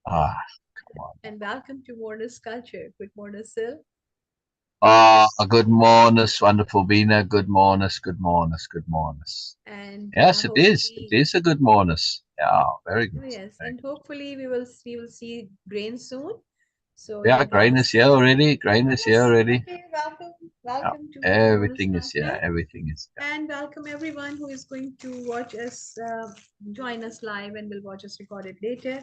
Ah, come on. And welcome to Moreness-Culture with Moreness Sil. Good morning, wonderful Beena. Good morning, good morning, good morning. And Yes, it is. It hopefully, is a good morning. Yeah, very oh good. yes, Very and good. hopefully we will see grain soon. So Yeah, you grain is here guys, already. Grain is here yes, already. okay, welcome, Yeah, welcome to everything is here. Moreness-Culture, Everything is here. and welcome everyone who is going to watch us, join us live, and will watch us recorded later.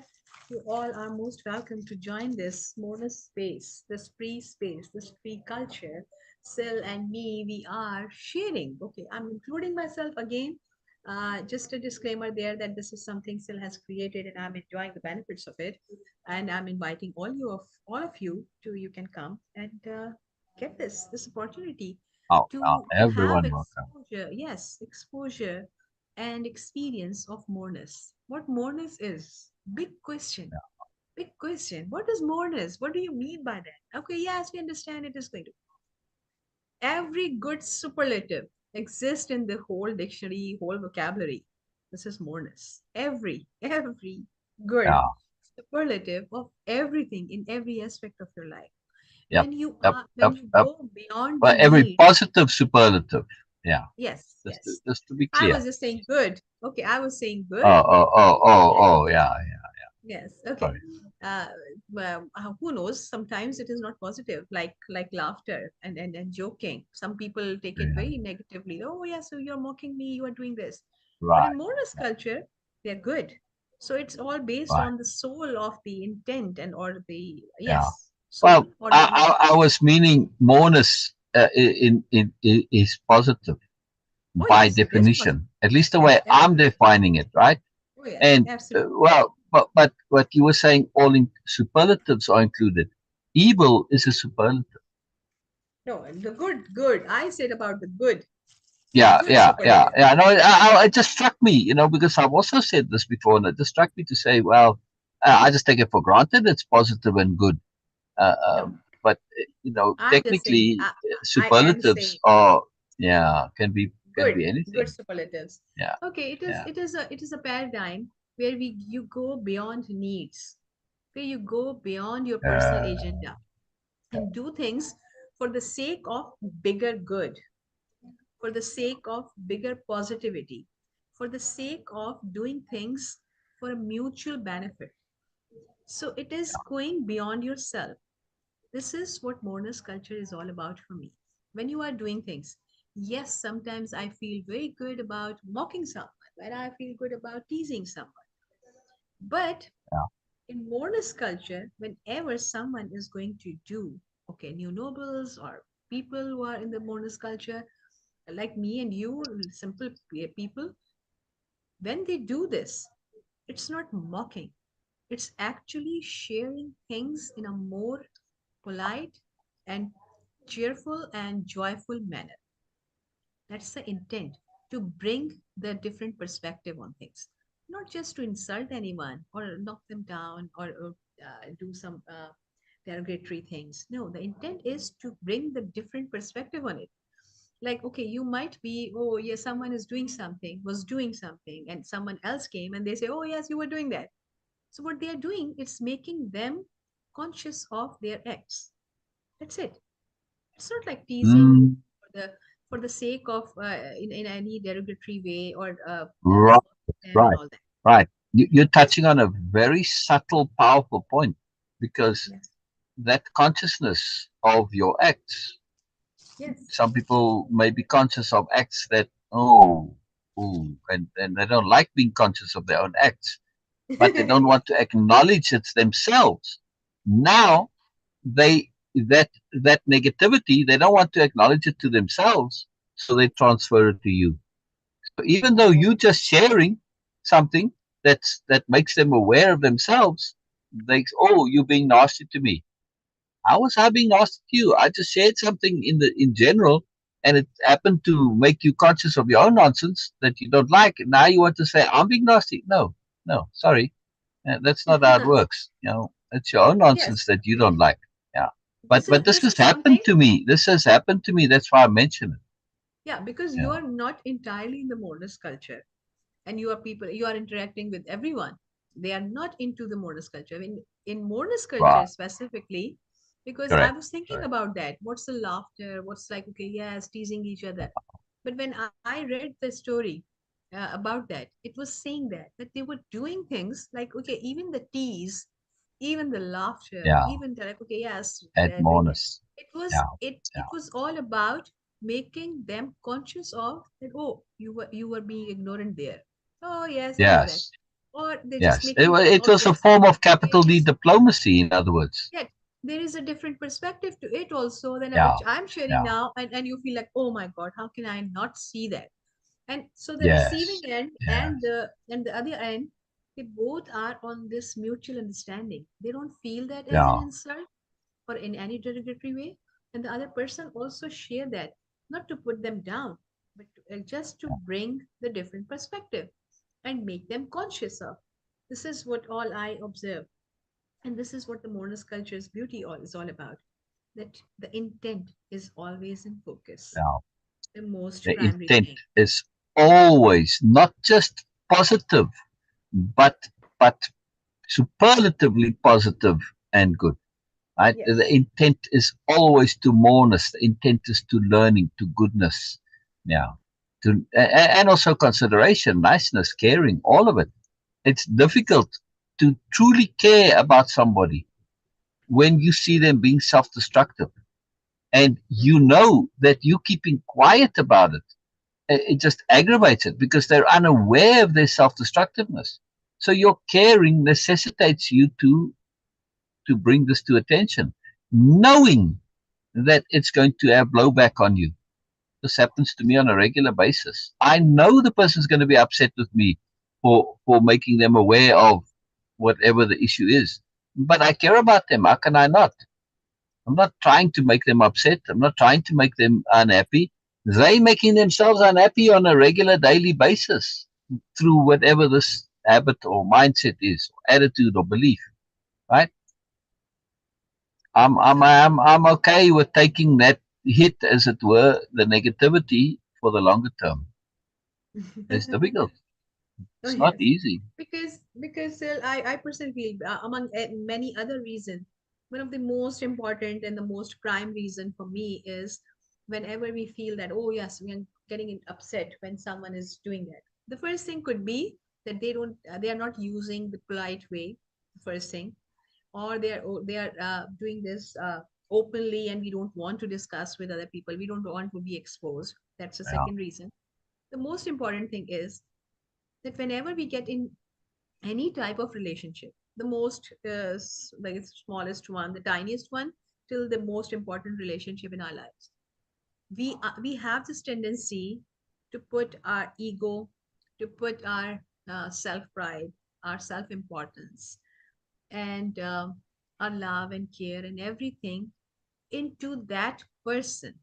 You all are most welcome to join this Moreness space, this free culture. Sil and me, we are sharing. Okay, I'm including myself again. Just a disclaimer there that this is something Sil has created, and I'm enjoying the benefits of it. And I'm inviting all of you to you can come and get this opportunity Oh, to have everyone welcome. exposure, yes, exposure and experience of moreness. What moreness is? Big question. What is moreness? What do you mean by that? Okay, yes, we understand it is going to. Every good superlative exists in the whole dictionary, whole vocabulary. This is moreness. Every good Yeah, superlative of everything in every aspect of your life. yep, When you yep. go beyond the Well, every needs. positive superlative. Yeah, Yes, yes. just to be I clear. was just saying good. Okay, I was saying good. Yeah, yeah. Yes. Okay. Sorry. Uh, well, who knows? Sometimes it is not positive, like laughter and joking. Some people take it Yeah, very negatively. Oh, yeah, so you're mocking me. You are doing this. But right, in Mona's culture, they're good. So it's all based right. on the soul of the intent and or the Yeah. yes soul Well, or the I was meaning moreness is positive oh by yes, it is positive. definition, at least the way I'm Absolutely. defining it, right? Oh yes, And absolutely. well, but what you were saying, all in superlatives are included. Evil is a superlative. No, the good. I said about the good. The Yeah, good yeah, yeah, superlative. yeah. No, it just struck me, because I've also said this before, and it just struck me to say, well, I just take it for granted it's positive and good. No, But I'm just saying. technically, I am superlatives saying are, yeah, can be good anything. superlatives. Yeah, Okay, yeah, it is a paradigm where we you go beyond needs, where you go beyond your personal uh, agenda and do things for the sake of bigger good, for the sake of bigger positivity, for the sake of doing things for a mutual benefit. So it is going beyond yourself. This is what mourners culture is all about for me. When you are doing things, yes, sometimes I feel very good about mocking someone, when I feel good about teasing someone. But yeah. in mourners culture, whenever someone is going to do, okay, new nobles or people who are in the mourners culture, like me and you, simple people, when they do this, it's not mocking. It's actually sharing things in a more polite and cheerful and joyful manner. That's the intent, to bring the different perspective on things, not just to insult anyone or knock them down or do some derogatory things. No, the intent is to bring the different perspective on it. Like, okay, you might be, oh, yes, someone is doing something, was doing something, and someone else came and they say, oh, yes, you were doing that. So, what they are doing, it's making them conscious of their acts. That's it. It's not like teasing Mm, for the sake of in any derogatory way or right, them and right, all that. right. You're touching on a very subtle, powerful point because Yes, that consciousness of your acts, yes. some people may be conscious of acts that, oh, ooh, and they don't like being conscious of their own acts, but they don't Yes. want to acknowledge it themselves. Now they that negativity, they don't want to acknowledge it to themselves, so they transfer it to you. So even though Oh, you just sharing something that makes them aware of themselves, they, oh, you're being nasty to me. How was I being nasty to you? I just shared something in general, and it happened to make you conscious of your own nonsense that you don't like. And now you want to say I'm being nasty? No, no, sorry, that's not how it works. It's your own yes. nonsense that you don't like. Yeah, but This is this this has is something. happened to me. This has happened to me. That's why I mention it. Yeah, because you Yeah, are not entirely in the modernist culture, and you are interacting with everyone. they are not into the modernist culture. In modernist culture Right. specifically, because I Correct. was thinking Correct. about that. What's the laughter? What's like, okay, yes, teasing each other. But when I read the story about that, it was saying that they were doing things like, okay, even the tease, even the laughter, Yeah. even the like, okay, yes, doing that. Admonish. It was Yeah. it was all about making them conscious of that. Oh, you were being ignorant there. Oh yes, I know that. Yes. Or they're just Yes. making them It was a notice. form of Okay, capital D yes, diplomacy, in other words. yet there is a different perspective to it also than Yeah. which I'm sharing Yeah. now, and you feel like, oh my god, how can I not see that? And so the receiving Yes. end Yes. and the other end, they both are on this mutual understanding. They don't feel that as an Yeah. insult or in any derogatory way, and the other person also share that, not to put them down, but just to bring the different perspective and make them conscious of. This is what all I observe, and this is what the modernist culture's beauty all is all about. That the intent is always in focus, Yeah. the most The primary intent thing. is always not just positive, but but superlatively positive and good. Right? The Yes. intent is always to moreness. The intent is to learning, to goodness. Yeah. And also consideration, niceness, caring, all of it. It's difficult to truly care about somebody when you see them being self-destructive and you Mhm. know that you keeping quiet about it. It just aggravates it because they're unaware of their self-destructiveness. So your caring necessitates you to bring this to attention, knowing that it's going to have blowback on you. This happens to me on a regular basis. I know the person's going to be upset with me for making them aware of whatever the issue is. But I care about them. How can I not? I'm not trying to make them upset. I'm not trying to make them unhappy. They making themselves unhappy on a regular daily basis through whatever this habit or mindset is, or attitude or belief, right? So, I'm okay with taking that hit, as it were, the negativity for the longer term. It's difficult. oh It's not yes, easy. because I personally feel among many other reasons, one of the most important and the most prime reason for me is whenever we feel that, oh yes, we are getting upset when someone is doing that. The first thing could be that they are not using the polite way. First thing, or they are doing this openly, and we don't want to discuss with other people. We don't want to be exposed. That's the Yeah, second reason. The most important thing is that whenever we get in any type of relationship, the most like the smallest one, the tiniest one, till the most important relationship in our lives, we have this tendency to put our ego, to put our self pride, our self importance, and our love and care and everything into that person.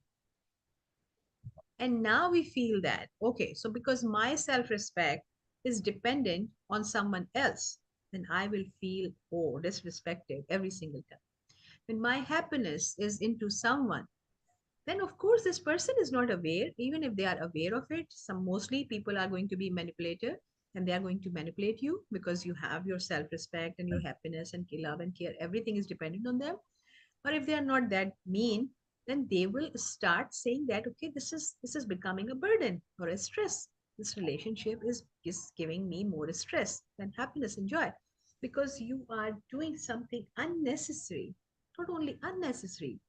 And now we feel that, okay, so because my self respect is dependent on someone else, then I will feel, oh, disrespected every single time. When my happiness is into someone, then of course this person is not aware. Even if they are aware of it, some mostly people are going to be manipulative, and they are going to manipulate you because you have your self respect and your happiness and love and care. Everything is dependent on them. Or if they are not that mean, then they will start saying that, okay, this is becoming a burden or a stress. This relationship is giving me more stress than happiness and joy, because you are doing something unnecessary. Not only unnecessary,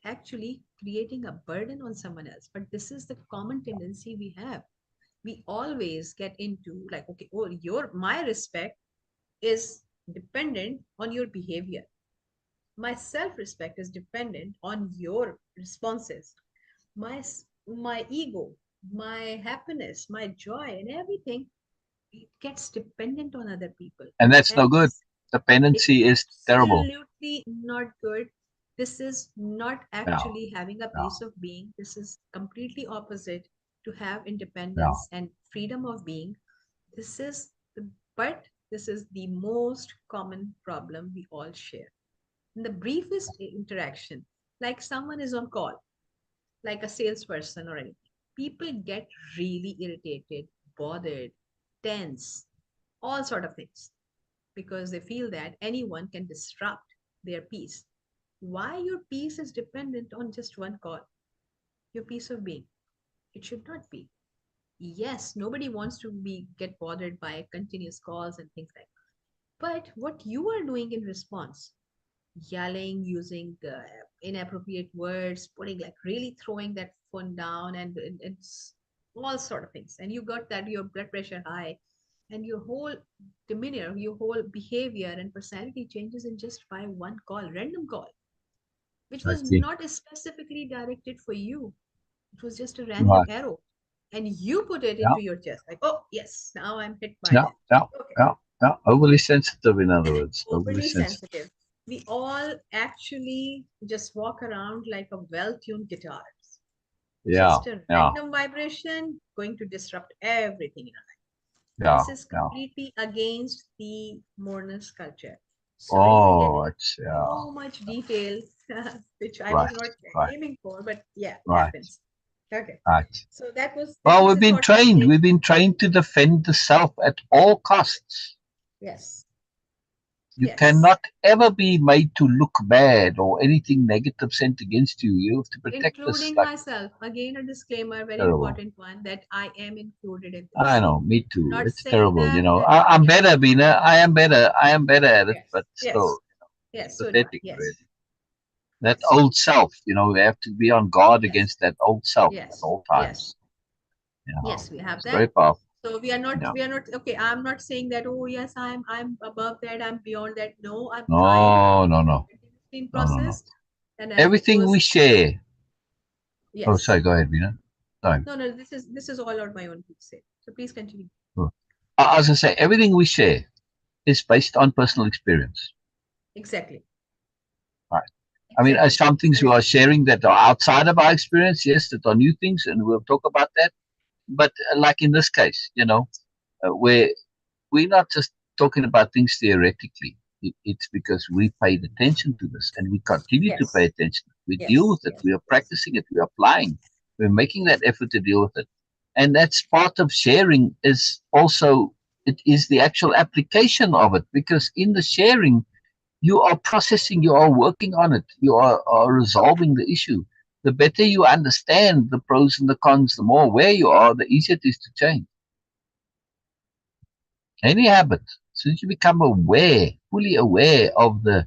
actually creating a burden on someone else. But this is the common tendency we have. We always get into like, okay, oh, your my respect is dependent on your behavior. My self respect is dependent on your responses. My ego, my happiness, my joy, and everything, it gets dependent on other people. and that's no And good. it's Dependency is terrible. absolutely not good. This is not Yeah, actually having a yeah, peace of being. This is completely opposite to have yeah. independence and freedom of being. This is the, but this is the most common problem we all share. In the briefest interaction, like someone is on call, like a salesperson or anything, people get really irritated, bothered, tense, all sort of things. because they feel that anyone can disrupt their peace. Why your peace is dependent on just one call, your peace of being. It should not be. Yes, nobody wants to be get bothered by continuous calls and things like that. But what you are doing in response, yelling, using inappropriate words, putting like really throwing that phone down and all sort of things. And you got that your blood pressure high and your whole demeanor, your whole behavior and personality changes in just by one call, random call, which was Okay. not specifically directed for you. It was just a random Right. arrow. And you put it Yeah. into your chest, like, oh, yes, now I'm hit by Yeah. that. Yeah. Okay. Yeah. Yeah. Overly sensitive, in other words. Overly Overly sensitive. sensitive. We all actually just walk around like a well-tuned guitar. Yeah. Just a Yeah. random vibration going to disrupt everything in our life. Yeah. This is Yeah. completely against the Moreness-Culture. Sorry to get Oh, into it's so much detail, which I was right. not Right. aiming for, but yeah, Right. happens. Okay. Right. So that Well, was we've the been thought for trained. today. We've been trained to defend the self at all costs. Yes. You Yes. cannot ever be made to look bad or anything negative sent against you. You have to protect this Including like myself. Again, a disclaimer, very terrible. important one, that I am included in I this. know, me too. Not It's saying terrible. that, I'm yeah, better, Beena. I am better. I am better at it, yes, but yes, still, it's yes, so do I. pathetic, Yes, really. That yes, old self, we have to be on guard yes, against that old self at yes, all yes, times. yes, we have It's that. very powerful. So Yeah. we are not, okay, I'm not saying that, oh, yes, I'm above that, I'm beyond that. No, I'm trying, No, no, no, continuously in no, no, no. process. And it Everything we was, share. Oh, yes. sorry. Go ahead, Beena. Sorry. No, no, this is all out my own say. So please continue. Oh. I was going to say, everything we share is based on personal experience. Exactly. Right. I mean, Exactly. some things And we are sharing that are outside of our experience, yes, that are new things, and we'll talk about that. But like in this case, where we're not just talking about things theoretically. It's because we paid attention to this and we continue to pay yes, attention. We deal yes, with it. yes, We are yes. practicing it. We are applying. We're making that effort to deal with it. And that's part of sharing is also, it is the actual application of it because in the sharing, you are processing, you are working on it, you are resolving the issue. The better you understand the pros and the cons, the more aware you are, the easier it is to change. Any habit, since you become aware, fully aware of the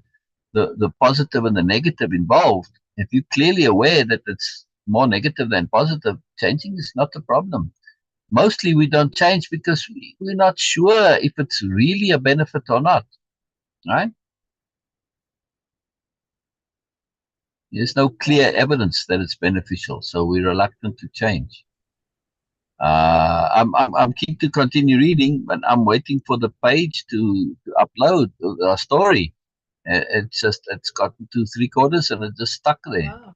positive and the negative involved, if you're clearly aware that it's more negative than positive, changing is not a problem. Mostly we don't change because we're not sure if it's really a benefit or not, right? There's no clear evidence that it's beneficial, so we're reluctant to change. I'm keen to continue reading, but I'm waiting for the page to upload a story. It's gotten to 3/4 and it's just stuck there. Wow.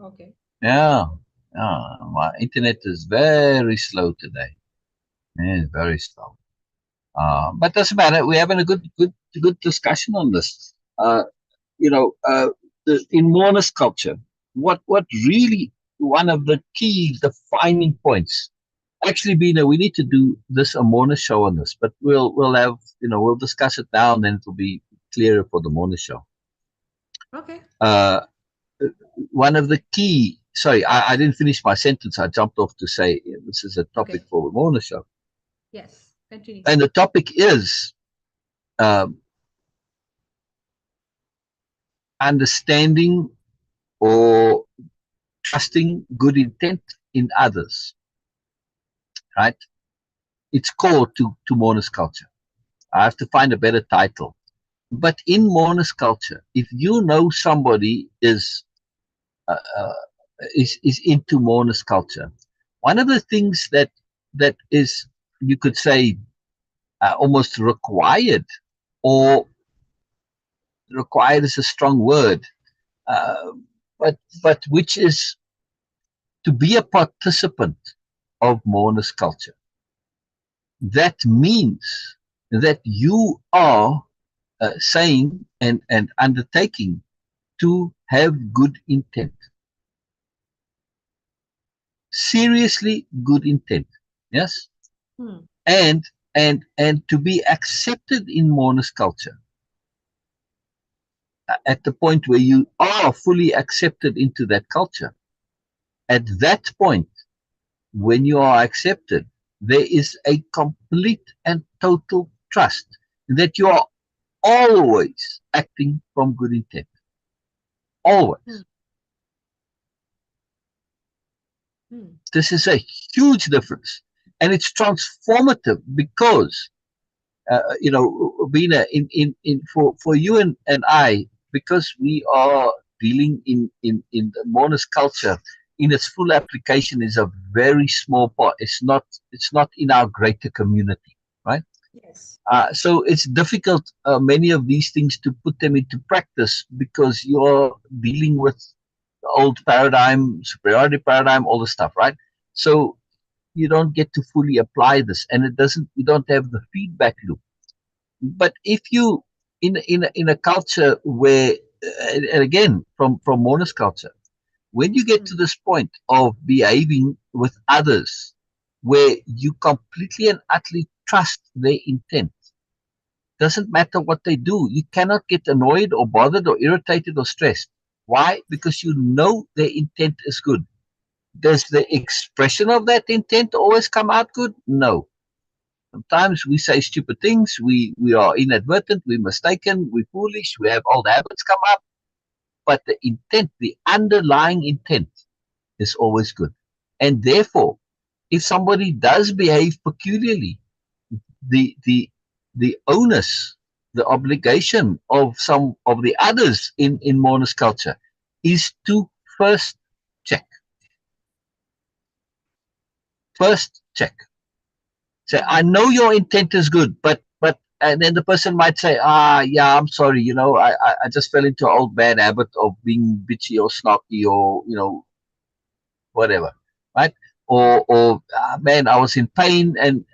Okay. Yeah, yeah. My internet is very slow today. Yeah, very slow. But doesn't matter. We're having a good discussion on this. You know, in monist culture, what really one of the key defining points. Actually, Bina, we need to do this a monist show on this, but we'll have we'll discuss it now and then it'll be clearer for the monist show. Okay. Uh, One of the key. Sorry, I didn't finish my sentence. I jumped off to say this is a topic Okay. for the monist show, Yes. Continue. and the topic is um, understanding or trusting good intent in others. Right? It's core to monist culture. I have to find a better title. But in monist culture, if you know somebody uh, uh, is into monist culture, one of the things that is, you could say, almost required, or required is a strong word, uh, but which is to be a participant of monist culture. That means that you are saying and undertaking to have good intent, seriously good intent, yes, Hmm. and and to be accepted in Moreness culture at the point where you are fully accepted into that culture. At that point, when you are accepted, there is a complete and total trust that you are always acting from good intent. Hmm. Always. Hmm. This is a huge difference. And it's transformative because, Beena, for you and I, because we are dealing in the Moreness culture in its full application is a very small part. It's not in our greater community, right? Yes. So it's difficult, many of these things, to put them into practice because you're dealing with the old paradigm, superiority paradigm, all the stuff, right? So you don't get to fully apply this, and you don't have the feedback loop. But if you, in a culture where, and again, from Mona's culture, when you get Hmm. to this point of behaving with others, where you completely and utterly trust their intent, doesn't matter what they do. You cannot get annoyed or bothered or irritated or stressed. Why? Because you know their intent is good. Does the expression of that intent always come out good? No. Sometimes we say stupid things, we are inadvertent, we're mistaken, we're foolish, we have old habits come up, but the intent, the underlying intent, is always good. And therefore, if somebody does behave peculiarly, the the the onus, the obligation of some of the others in Mona's culture is to first check. First check. Say, Hmm. I know your intent is good, but and then the person might say, yeah, I'm sorry, I just fell into an old bad habit of being bitchy or snarky or whatever, right? Or man, I was in pain, and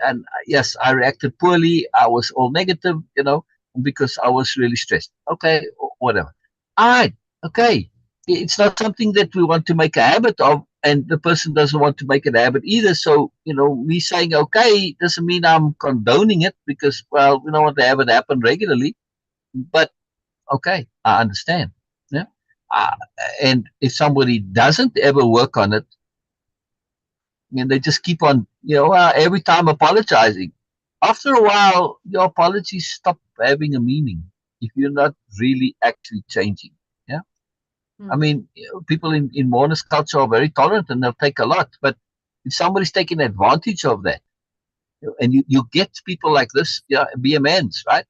yes, I reacted poorly. I was all negative, because I was really stressed. Okay, whatever. All right, okay. It's not something that we want to make a habit of, and the person doesn't want to make it a habit either. So, me saying okay doesn't mean I'm condoning it because, well, we don't want to have it happen regularly. But okay, I understand. Yeah. Uh, and if somebody doesn't ever work on it, and they just keep on, every time apologizing. After a while, your apologies stop having a meaning if you're not really actually changing. Yeah. I Hmm. mean, people in Mona's culture are very tolerant and they'll take a lot. But if somebody's taking advantage of that, and you get people like this, yeah, BMNs, right?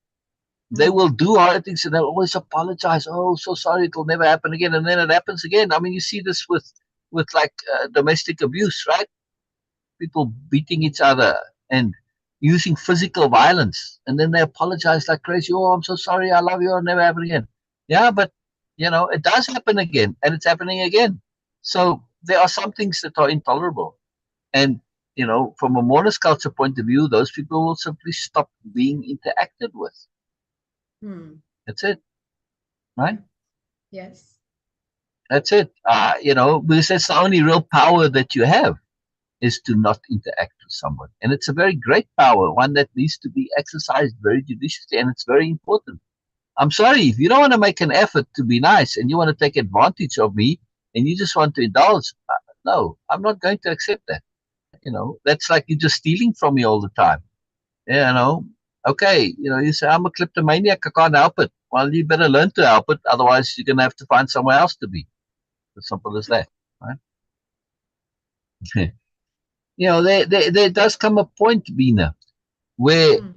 They Hmm. will do hard things and they'll always apologize. Oh, so sorry, it'll never happen again. And then it happens again. I mean, you see this with like domestic abuse, right? People beating each other and using physical violence, and then they apologize like crazy. Oh, I'm so sorry. I love you. I'll never happen again. Yeah, but it does happen again, and it's happening again. So there are some things that are intolerable, and from a monist culture point of view, those people will simply stop being interacted with. Hmm. That's it, right? Yes. That's it. Because that's the only real power that you have, is to not interact with someone. And it's a very great power, one that needs to be exercised very judiciously, and it's very important. I'm sorry, if you don't want to make an effort to be nice and you want to take advantage of me and you just want to indulge, no, I'm not going to accept that. That's like you're just stealing from me all the time. Yeah, okay, you say, I'm a kleptomaniac, I can't help it. Well, you better learn to help it, otherwise you're going to have to find somewhere else to be. As simple as that, right? There does come a point, Beena, where Hmm.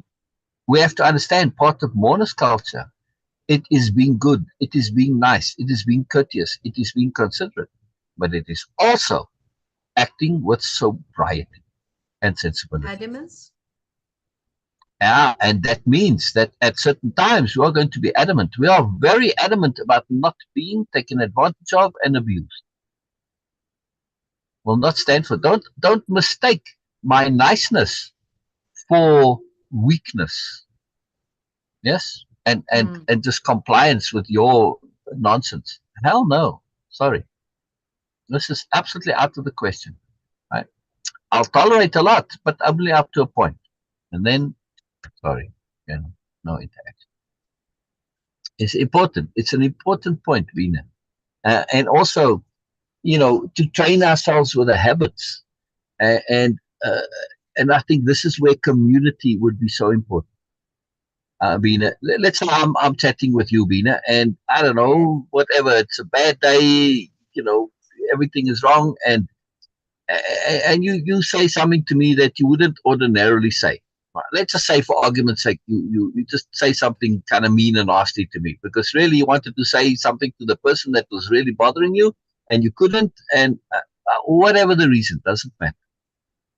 we have to understand part of mourner's culture. It is being good, it is being nice, it is being courteous, it is being considerate, but it is also acting with sobriety and sensibility. Adamants. Yeah, and that means that at certain times we are going to be adamant. We are very adamant about not being taken advantage of and abused. Will not stand for. Don't mistake my niceness for weakness. Yes, and and Hmm. and just compliance with your nonsense. Hell no. Sorry, this is absolutely out of the question. Right? I'll tolerate a lot, but only up to a point, and then Sorry, no interaction. It's important. It's an important point, Beena. And also, to train ourselves with the habits. Uh, and uh, and I think this is where community would be so important. Beena, let's say I'm chatting with you, Beena, and I don't Yes. know, whatever. It's a bad day. Everything is wrong, and you say something to me that you wouldn't ordinarily say. Right, let's just say, for argument's sake, you just say something kind of mean and nasty to me because really you wanted to say something to the person that was really bothering you, and you couldn't, and whatever the reason, doesn't matter.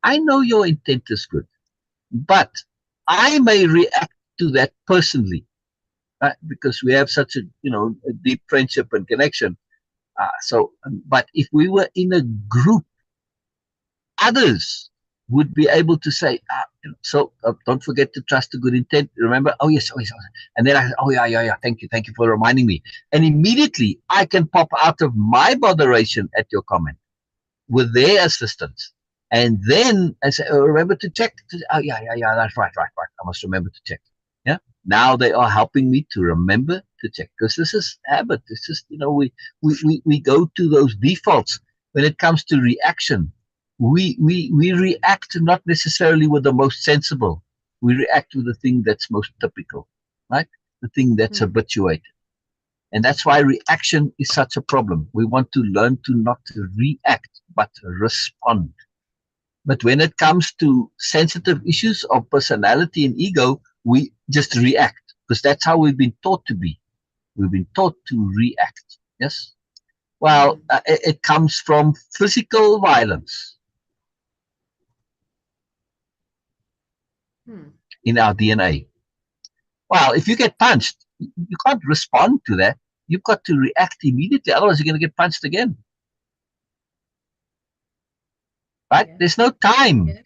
I know your intent is good, but I may react to that personally, right? Because we have such a deep friendship and connection. But if we were in a group, others would be able to say, don't forget to trust the good intent. Remember, oh yes. And then oh yeah, thank you for reminding me. And immediately I can pop out of my botheration at your comment with their assistance. And then I say, oh, remember to check. Oh yeah, that's right. I must remember to check. Yeah. Now they are helping me to remember to check because this is habit. This is, we go to those defaults when it comes to reaction. We react not necessarily with the most sensible. We react with the thing that's most typical, right? The thing that's Hmm. habituated. And that's why reaction is such a problem. We want to learn to not react, but respond. But when it comes to sensitive issues of personality and ego, we just react because that's how we've been taught to be. We've been taught to react. Yes. Well, Hmm. it comes from physical violence Hmm. in our DNA. Well, if you get punched, you can't respond to that. You've got to react immediately. Otherwise, you're going to get punched again. Right? Yes. There's no time. Yes.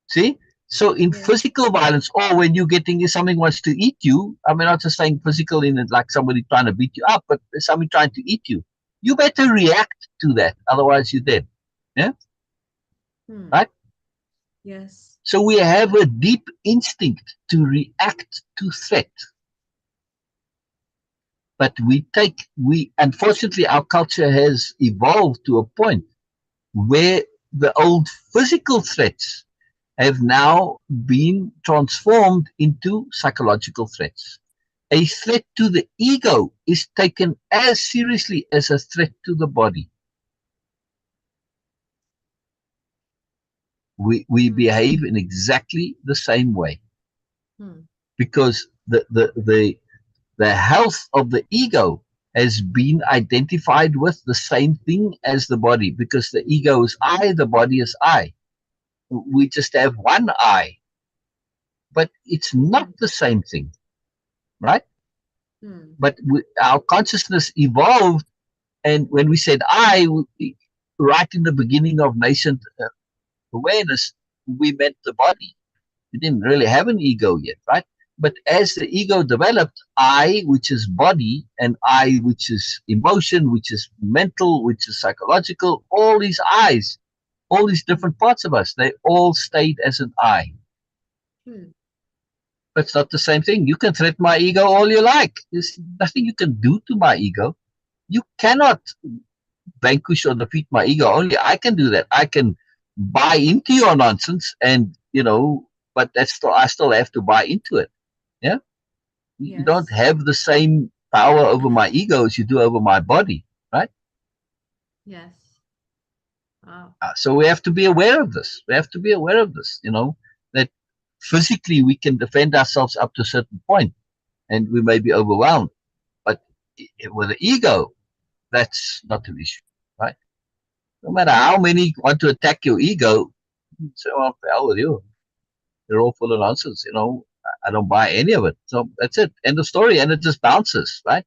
See? So in Yes. physical violence, or when you're getting something wants to eat you, I mean, not just saying physical in it like somebody trying to beat you up, but somebody trying to eat you. You better react to that. Otherwise, you're dead. Yeah? Hmm. Right? Yes. So we have a deep instinct to react to threat. But unfortunately, our culture has evolved to a point where the old physical threats have now been transformed into psychological threats. A threat to the ego is taken as seriously as a threat to the body. We Hmm. behave in exactly the same way Hmm. because the health of the ego has been identified with the same thing as the body because the ego is I, the body is I. We just have one I, but it's not Hmm. the same thing, right? Hmm. But our consciousness evolved, and when we said I, right in the beginning of nascent awareness, we meant the body. We didn't really have an ego yet, right? But as the ego developed, I, which is body, and I, which is emotion, which is mental, which is psychological, all these I's, all these Hmm. different parts of us, they all stayed as an I. Hmm. But it's not the same thing. You can threaten my ego all you like. There's nothing you can do to my ego. You cannot vanquish or defeat my ego. Only I can do that. I can buy into your nonsense, and but I still have to buy into it. Yeah, you don't Yes. have the same power over my ego as you do over my body, right? Yes. Wow. So we have to be aware of this. We have to be aware of this. That physically we can defend ourselves up to a certain point, and we may be overwhelmed, but with the ego, that's not an issue, right? No matter how many want to attack your ego, say, well, hell with you. They're all full of nonsense. I don't buy any of it. So that's it. End of story. And it just bounces, right?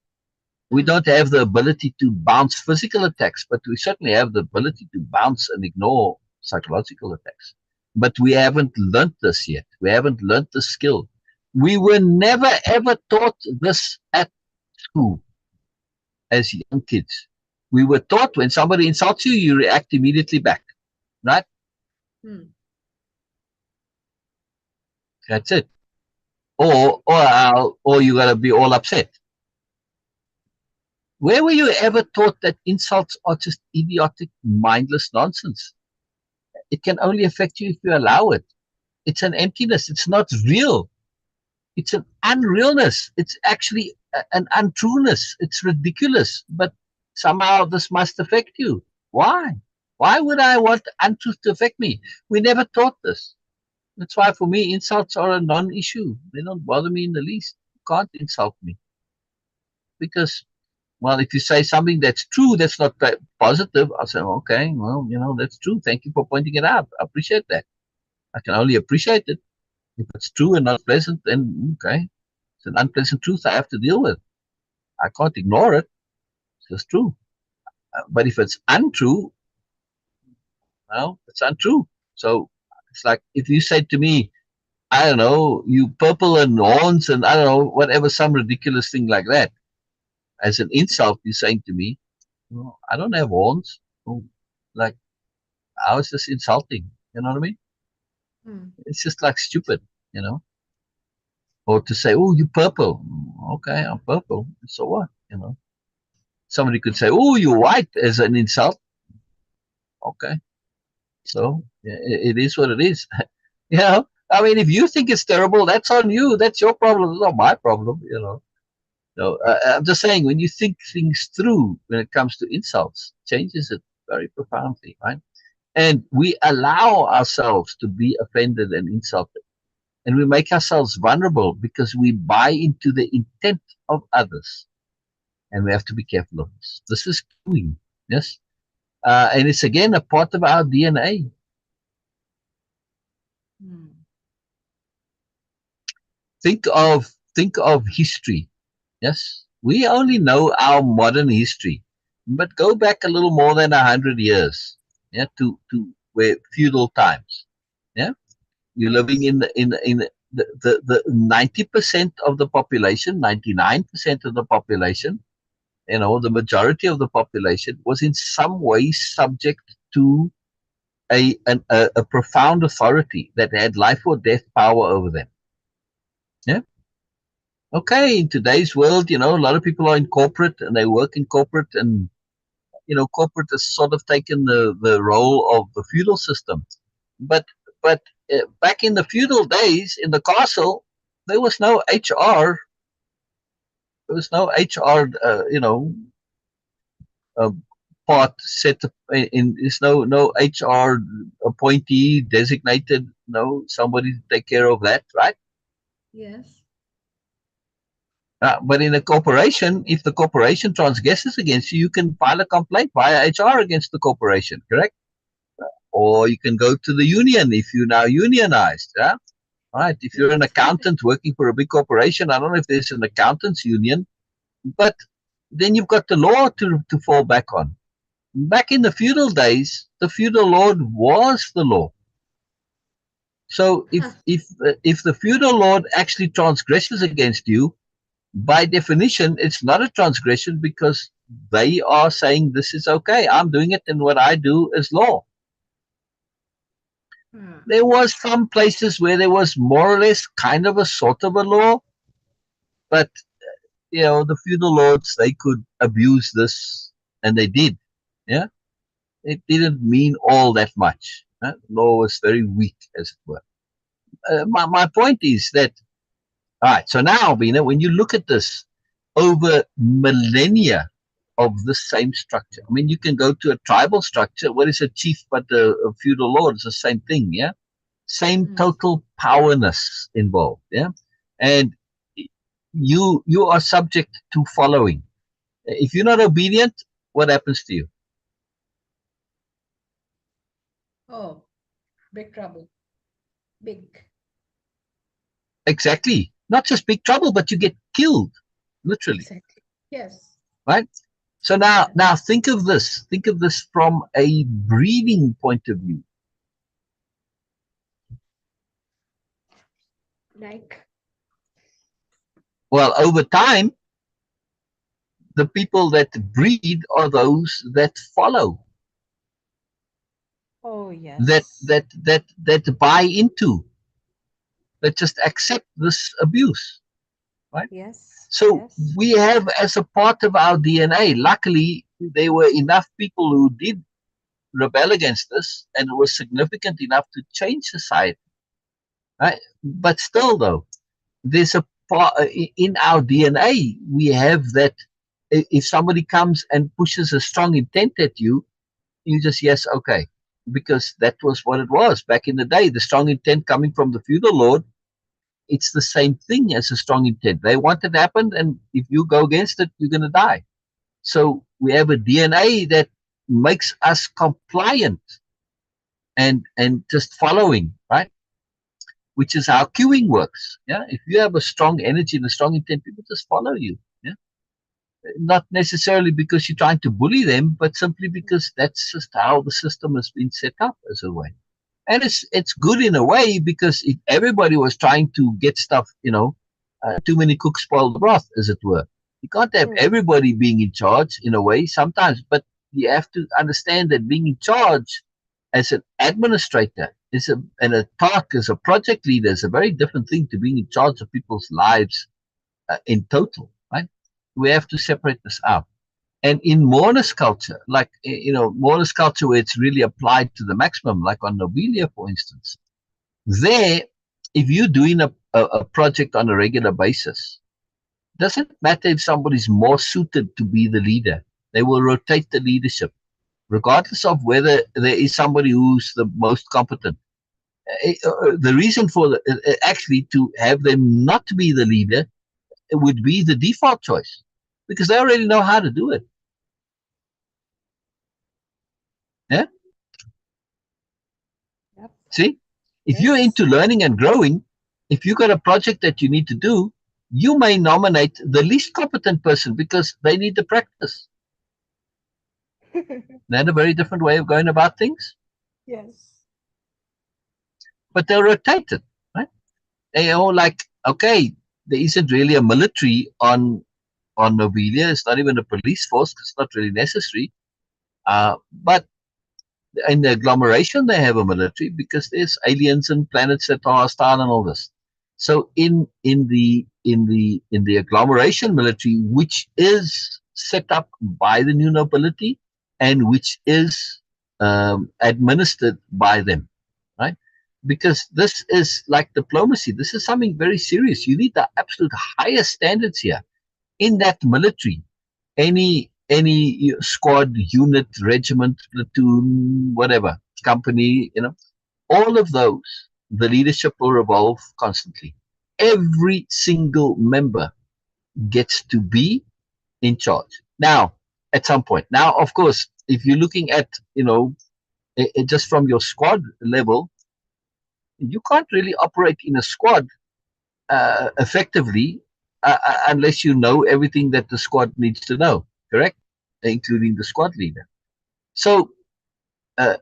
We Hmm. don't have the ability to bounce physical attacks, but we certainly have the ability to bounce and ignore psychological attacks. But we haven't learnt this yet. We haven't learnt the skill. We were never ever taught this at school as young kids. We were taught when somebody insults you, you react immediately back, right? Hmm. That's it. or you gotta be all upset. Where were you ever taught that insults are just idiotic, mindless nonsense? It can only affect you if you allow it. It's an emptiness. It's not real. It's an unrealness. It's actually an untrueness. It's ridiculous. But somehow this must affect you. Why? Why would I want untruth to affect me? We never taught this. That's why for me, insults are a non-issue. They don't bother me in the least. You can't insult me. Because, well, if you say something that's true, that's not positive, I'll say, okay, well, that's true. Thank you for pointing it out. I appreciate that. I can only appreciate it. If it's true and not pleasant, then okay. It's an unpleasant truth I have to deal with. I can't ignore it. It's just true. But if it's untrue, well, it's untrue. So it's like if you say to me, I don't know, you purple and horns and I don't know, whatever, some ridiculous thing like that, as an insult, you're saying to me, well, I don't have horns. Oh, like, I was just insulting. You know what I mean? Hmm. It's just like stupid, you know? Or to say, oh, you purple. Okay, I'm purple. So what? Somebody could say, oh, you white as an insult. Okay. So it is what it is. I mean, if you think it's terrible, that's on you. That's your problem. It's not my problem. So I'm just saying, when you think things through when it comes to insults, changes it very profoundly, right? And we allow ourselves to be offended and insulted. And we make ourselves vulnerable because we buy into the intent of others. And we have to be careful of this. This is queuing, yes? And it's again a part of our DNA. Hmm. Think of history. Yes, we only know our modern history, but go back a little more than 100 years, yeah, to where feudal times. Yeah, you're living Yes. in the 90% of the population, 99% of the population. The majority of the population was in some way subject to a profound authority that had life or death power over them. Yeah. Okay, in today's world, a lot of people are in corporate and they work in corporate, and corporate has sort of taken the role of the feudal system. But back in the feudal days in the castle, there was no HR. There was no HR. Uh, part set up in. There's no HR appointee designated. No, somebody to take care of that, right? Yes. But in a corporation, if the corporation transgresses against you, you can file a complaint via HR against the corporation, correct? Or you can go to the union if you're now unionized. Yeah? Right. If you're an Yes. accountant working for a big corporation, I don't know if there's an accountants union, but then you've got the law to fall back on. Back in the feudal days, the feudal lord was the law. So if the feudal lord actually transgresses against you, by definition, it's not a transgression because they are saying this is okay. I'm doing it, and what I do is law. Hmm. There was some places where there was more or less kind of a sort of a law, but the feudal lords, they could abuse this, and they did. Yeah, it didn't mean all that much. Law was very weak, as it were. My point is that, all right. So now, Beena, when you look at this over millennia of the same structure, I mean, you can go to a tribal structure. What is a chief but a feudal lord? It's the same thing. Yeah, same Hmm. total powerness involved. Yeah, and you are subject to following. If you're not obedient, what happens to you? Oh, big trouble. Big. Exactly. Not just big trouble, but you get killed, literally. Exactly. Yes. Right? So now, Yes. now think of this. Think of this from a breeding point of view. Like, Well, over time, the people that breed are those that follow, oh, that yes. that that that buy into, that just accept this abuse, right? Yes. So Yes. we have, as a part of our DNA, luckily there were enough people who did rebel against this, and it was significant enough to change society, right? But still, though, there's a part in our DNA. We have that. If somebody comes and pushes a strong intent at you, you just yes, okay, because that was what it was back in the day. The strong intent coming from the feudal lord, it's the same thing as a strong intent. They want it to happen, and if you go against it, you're going to die. So we have a DNA that makes us compliant and just following, right? Which is how queuing works. Yeah, if you have a strong energy and a strong intent, people just follow you. Yeah, not necessarily because you're trying to bully them, but simply because that's just how the system has been set up as a way. And it's good in a way, because if everybody was trying to get stuff, too many cooks spoil the broth, as it were. You can't have True. everybody being in charge in a way sometimes, but you have to understand that being in charge as an administrator and a task as a project leader is a very different thing to being in charge of people's lives in total, right? We have to separate this out. And in Moreness-Culture, like, Moreness-Culture where it's really applied to the maximum, like on Nobilia, for instance, there, if you're doing a project on a regular basis, doesn't matter if somebody's more suited to be the leader. They will rotate the leadership, regardless of whether there is somebody who's the most competent. The reason for actually to have them not be the leader, it would be the default choice, because they already know how to do it. Yeah. Yep. See, if you're Yes. into learning and growing, if you got a project that you need to do, you may nominate the least competent person because they need the practice. That's a very different way of going about things, Yes. but they'll rotate it, right? They all like, okay, there isn't really a military on Nobilia. It's not even a police force because it's not really necessary. But in the agglomeration, they have a military because there's aliens and planets that are hostile and all this. So in the agglomeration military, which is set up by the new nobility and which is administered by them, right? Because this is like diplomacy. This is something very serious. You need the absolute highest standards here in that military. Any squad, unit, regiment, platoon, whatever, company, all of those, the leadership will revolve constantly. Every single member gets to be in charge. Now, at some point. Now, of course, if you're looking at, just from your squad level, you can't really operate in a squad effectively unless you know everything that the squad needs to know, correct? Including the squad leader. So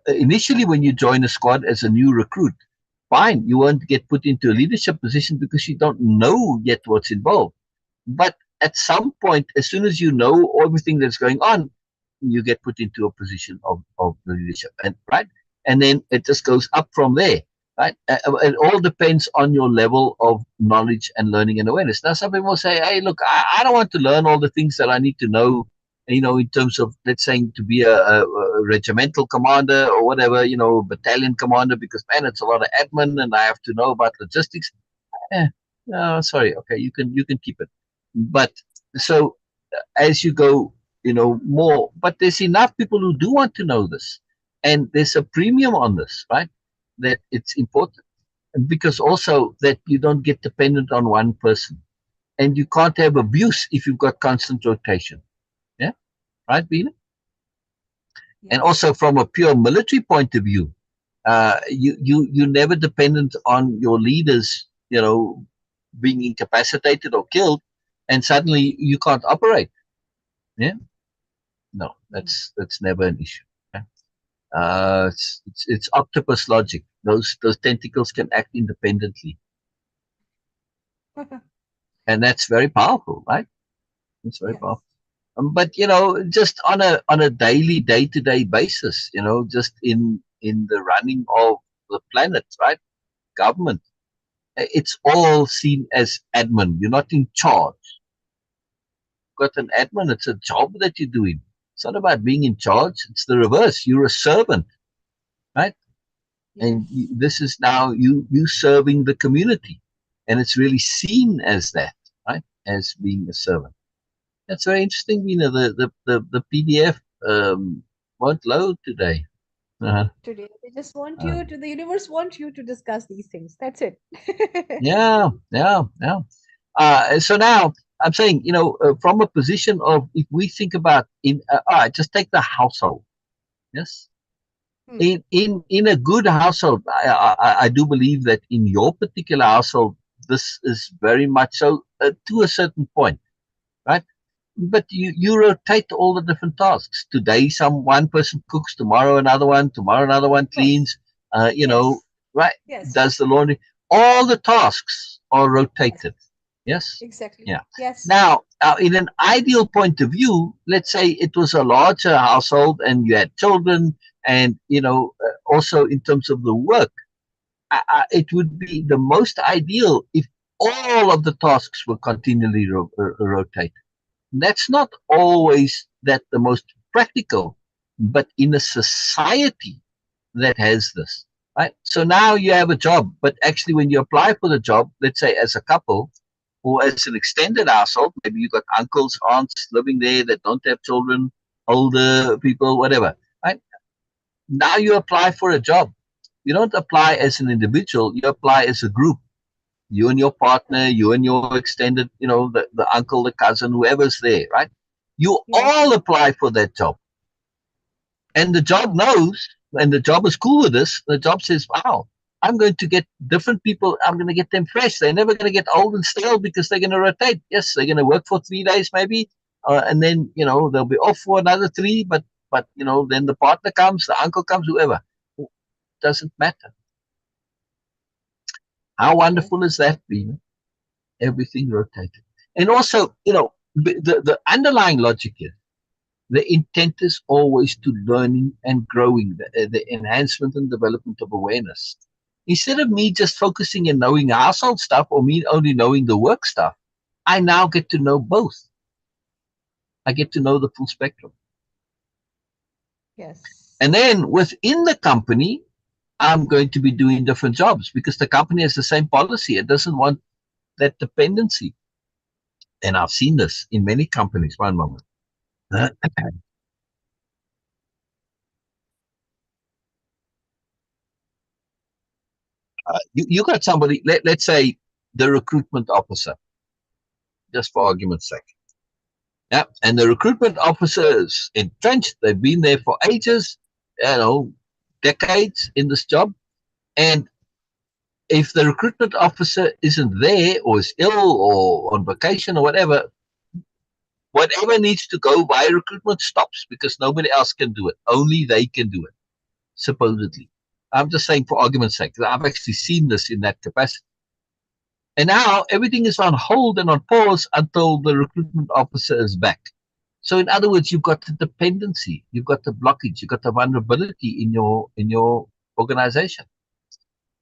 initially, when you join a squad as a new recruit, fine, you won't get put into a leadership position because you don't know yet what's involved. But at some point, as soon as you know everything that's going on, you get put into a position of the leadership, and right, and then it just goes up from there, right? It all depends on your level of knowledge and learning and awareness. Now, some people say, "Hey, look, I don't want to learn all the things that I need to know." In terms of, let's say, to be a regimental commander or whatever, battalion commander, because man, it's a lot of admin and I have to know about logistics. Eh, no, sorry. Okay, you can keep it. But so as you go, more. But there's enough people who do want to know this, and there's a premium on this, right? That it's important, and because also that you don't get dependent on one person, and you can't have abuse if you've got constant rotation. Yeah, right, Beena? And Yes. also from a pure military point of view, you're never dependent on your leaders, being incapacitated or killed, and suddenly you can't operate. Yeah, no, Mm. that's never an issue. Yeah? It's octopus logic. Those tentacles can act independently, and that's very powerful, right? It's very Yes. powerful. But just on a daily, day-to-day basis, just in the running of the planet, right? Government. it's all seen as admin. You're not in charge. You've got an admin. It's a job that you're doing. It's not about being in charge. It's the reverse. You're a servant, right? And Yes. this is now you serving the community, and it's really seen as that, right? As being a servant. That's very interesting. You know, the PDF won't load today. Uh-huh. Today, they just want Uh, you to, the universe want you to discuss these things. That's it. yeah, yeah, yeah. So now I'm saying, from a position of, if we think about just take the household. Yes, Hmm. in a good household, I do believe that in your particular household, this is very much so, to a certain point, right? But you rotate all the different tasks. Today, one person cooks. Tomorrow, another one. Tomorrow, another one Yes. cleans. Yes. Right? Yes. Does the laundry. All the tasks are Yes. rotated. Yes. Exactly. Yeah. Yes. Now, in an ideal point of view, let's say it was a larger household and you had children, and also in terms of the work, it would be the most ideal if all of the tasks were continually rotated. That's not always that the most practical, but in a society that has this, right? So now you have a job, but actually when you apply for the job, let's say as a couple or as an extended household, maybe you got uncles, aunts living there that don't have children, older people, whatever, right? Now you apply for a job. You don't apply as an individual, you apply as a group. You and your partner, you and your extended, the uncle, the cousin, whoever's there, right? You Yes. all apply for that job. And the job Oh. knows, and the job is cool with this. The job says, wow, I'm going to get different people. I'm going to get them fresh. They're never going to get old and stale because they're going to rotate. Yes, they're going to work for 3 days maybe. And then, they'll be off for another three. But, then the partner comes, the uncle comes, whoever. It doesn't matter. How Okay. wonderful is that, Beena? Everything rotated. And also, the underlying logic is the intent is always to learning and growing, the enhancement and development of awareness. Instead of me just focusing and knowing household stuff or me only knowing the work stuff, I now get to know both. I get to know the full spectrum. Yes. And then within the company, I'm going to be doing different jobs because the company has the same policy. It doesn't want that dependency. And I've seen this in many companies. One moment. You got somebody, let's say the recruitment officer, just for Hmm. argument's sake. Yeah, and the recruitment officer is entrenched. They've been there for ages, decades in this job. And if the recruitment officer isn't there or is ill or on vacation or whatever needs to go by recruitment stops because nobody else can do it. Only they can do it, supposedly. I'm just saying for argument's sake. I've actually seen this in that capacity. And now everything is on hold and on pause until the recruitment officer is back. So in other words, you've got the dependency, you've got the blockage, you've got the vulnerability in your organization.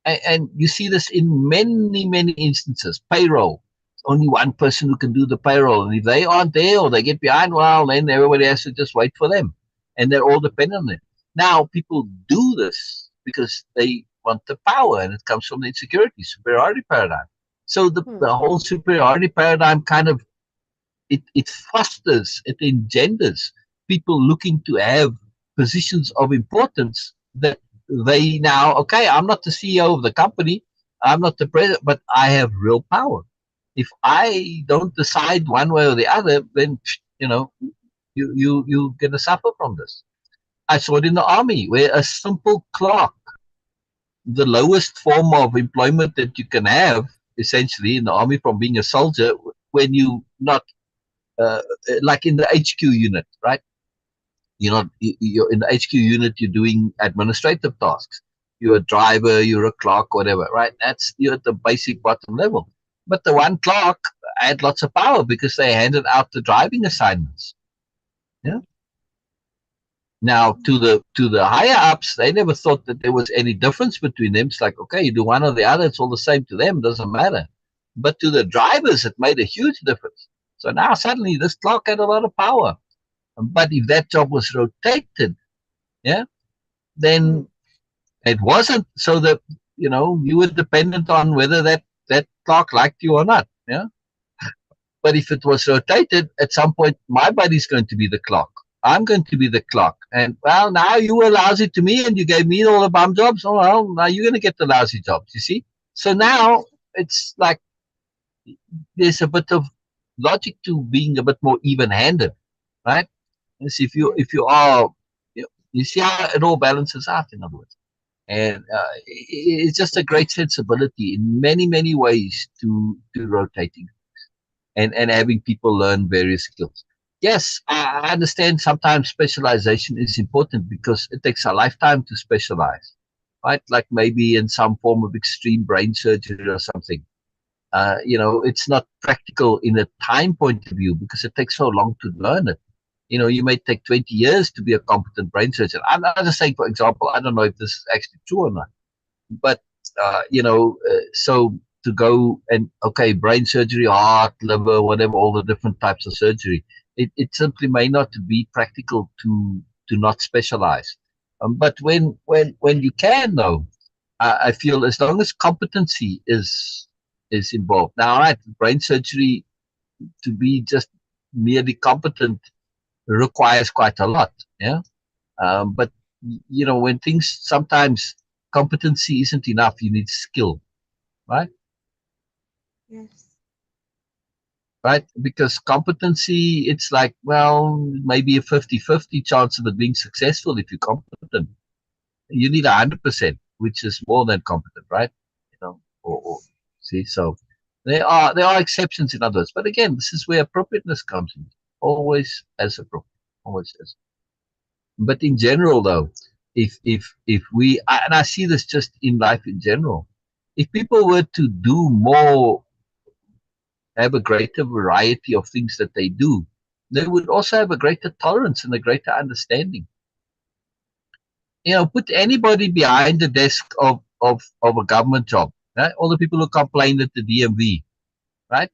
And you see this in many, many instances. Payroll. Only one person who can do the payroll. And if they aren't there or they get behind, well, then everybody has to just wait for them. And they're all dependent on them. Now, people do this because they want the power, and it comes from the insecurity, superiority paradigm. So Hmm. the whole superiority paradigm kind of it fosters, it engenders people looking to have positions of importance that they now, okay, I'm not the CEO of the company, I'm not the president, but I have real power. If I don't decide one way or the other, then you're gonna suffer from this. I saw it in the army where a simple clerk, the lowest form of employment that you can have, essentially in the army from being a soldier, when you not uh, like in the HQ unit, right? You're in the HQ unit. You're doing administrative tasks. You're a driver. You're a clerk, whatever, right? You're at the basic bottom level. But the one clerk had lots of power because they handed out the driving assignments. Yeah, Now, to the higher ups, they never thought that there was any difference between them. It's like, okay, you do one or the other, it's all the same to them, doesn't matter. But to the drivers, it made a huge difference. So now suddenly this clock had a lot of power. But if that job was rotated, yeah, Hmm. then it wasn't. So that you were dependent on whether that clock liked you or not. Yeah. But if it was rotated, at some point, my body's going to be the clock. I'm going to be the clock. And well, now you were lousy to me and you gave me all the bum jobs. Oh, well, now you're going to get the lousy jobs, you see? So now it's like there's a bit of logic to being a bit more even handed, right? Yes, Yes. if you are, you see how it all balances out, in other words. And it's just a great sensibility in many, many ways to rotating and having people learn various skills. Yes, I understand sometimes specialization is important because it takes a lifetime to specialize, right? Like maybe in some form of extreme brain surgery or something. It's not practical in a time point of view because it takes so long to learn it. You may take 20 years to be a competent brain surgeon. I'm just saying, for example, I don't know if this is actually true or not, but so to go and okay, brain surgery, heart, liver, whatever, all the different types of surgery, it simply may not be practical to not specialize. But when you can though, I feel as long as competency is involved. Now, right, brain surgery to be just merely competent requires quite a lot. Yeah. But when things sometimes competency isn't enough, you need skill, right? Yes. Right? Because competency, it's like, well, maybe a 50-50 chance of it being successful if you're competent. You need 100%, which is more than competent, right? Or Yes. see, so there are exceptions in others, but again, this is where appropriateness comes in. Always as appropriate, always as. But in general, though, if and I see this just in life in general, if people were to do more, have a greater variety of things that they do, they would also have a greater tolerance and a greater understanding. Put anybody behind the desk of a government job, right? All the people who complain at the DMV, right?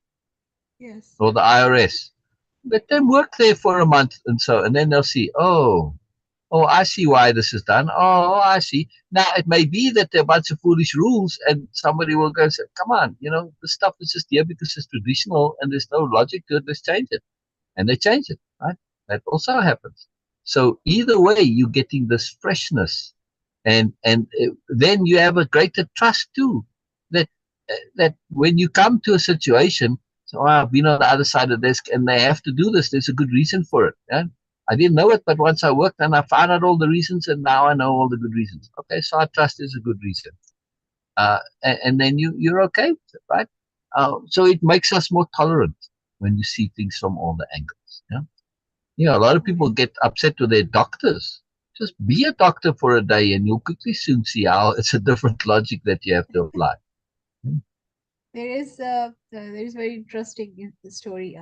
Yes. Or the IRS. Let them work there for a month and then they'll see, oh, I see why this is done. Oh, I see. Now, it may be that there are a bunch of foolish rules and somebody will go and say, come on, this stuff is just here because it's traditional and there's no logic to it. Let's change it. And they change it, right? That also happens. So either way, you're getting this freshness, and then you have a greater trust too. That when you come to a situation, so I've been on the other side of the desk, and they have to do this. There's a good reason for it. Yeah? I didn't know it, but once I worked and I found out all the reasons, and now I know all the good reasons. Okay, so I trust there's a good reason, and then you're okay with it, right? So it makes us more tolerant when you see things from all the angles. Yeah. A lot of Oh, people yes. get upset with their doctors. Just be a doctor for a day and you'll quickly soon see how it's a different logic that you have to apply. Hmm. There is very interesting in the story.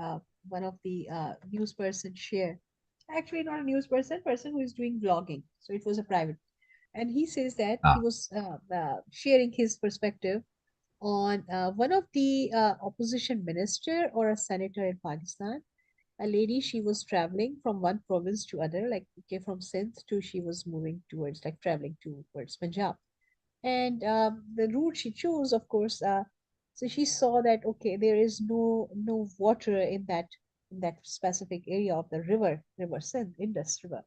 One of the news person share, actually not a news person, person who is doing vlogging. So it was a private, and he says that he Ah, was sharing his perspective on one of the opposition minister or a senator in Pakistan. A lady, she was traveling from one province to other, like okay, from Sindh to she was moving towards like traveling towards Punjab, and the route she chose, of course, so she saw that okay, there is no water in that specific area of the river Sindh, Indus River.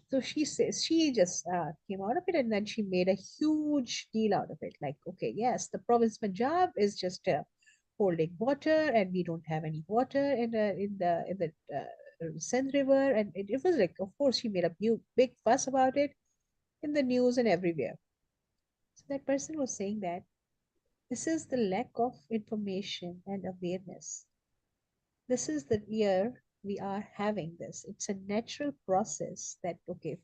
So she says she just came out of it, and then she made a huge deal out of it. Like, okay, yes, the province Punjab is just holding water, and we don't have any water in the Sindh River, and it was like, of course, she made a big fuss about it in the news and everywhere. So that person was saying that this is the lack of information and awareness. This is the year we are having this. It's a natural process that, okay,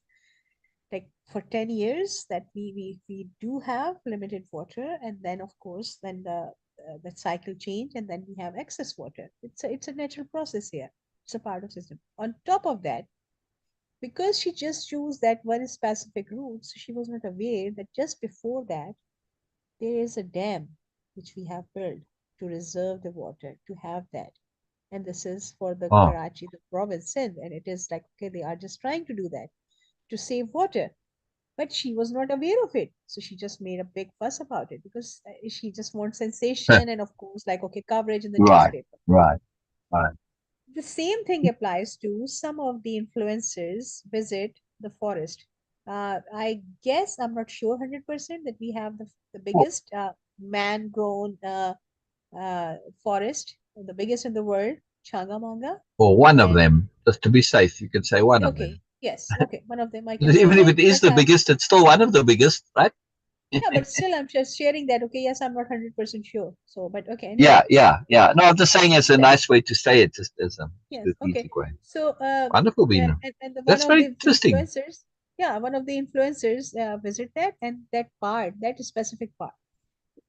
like for 10 years that we do have limited water, and then of course then the cycle change, and then we have excess water. It's a natural process here. It's a part of system. On top of that, because she just chose that one specific route. So she was not aware that just before that there is a dam which we have built to reserve the water to have that. And this is for the Oh, Karachi, the province Sindh, and it is like, okay, they are just trying to do that to save water. But she was not aware of it, so she just made a big fuss about it because she just wants sensation and of course, like, okay, coverage in the right, newspaper. right, right. The same thing applies to some of the influencers visit the forest. I guess I'm not sure 100% that we have the Oh, biggest man-grown forest, the biggest in the world, Changamanga. or one of And them, just to be safe, you could say one of okay, them. yes, okay, one of them I can say Even if that it is does the have. biggest, it's still one of the biggest, right? Yeah, but still, I'm just sharing that. Okay, yes, I'm not 100% sure. So, but okay, Yeah, anyway, yeah, yeah. No, I'm just saying it's a that nice way to say it, just as a yes, okay. strategic way. So, Wonderful, Beena. and the one That's of very the interesting. influencers, yeah, one of the influencers visit that and that part, that specific part,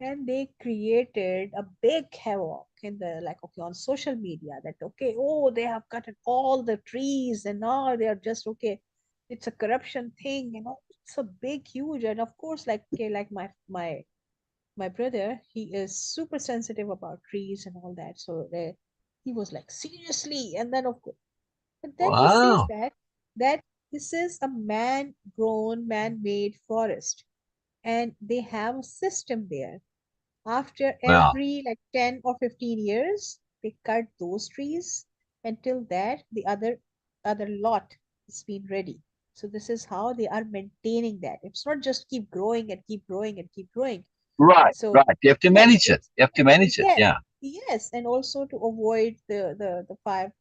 and they created a big havoc in the like okay on social media that okay, oh, they have cut all the trees and now they are just okay. It's a corruption thing, you know. It's a big, huge, and of course, like okay, like my brother, he is super sensitive about trees and all that. So he was like, seriously? And then, of course, but then he says Wow. that this is a man-grown, man-made forest, and they have a system there. After Wow. every like 10 or 15 years, they cut those trees until that the other lot is been ready. So this is how they are maintaining that. It's not just keep growing and keep growing and keep growing. Right, So right. You have to yes, manage it. it's You have to manage it. yeah, Yeah. yes, and also to avoid the fire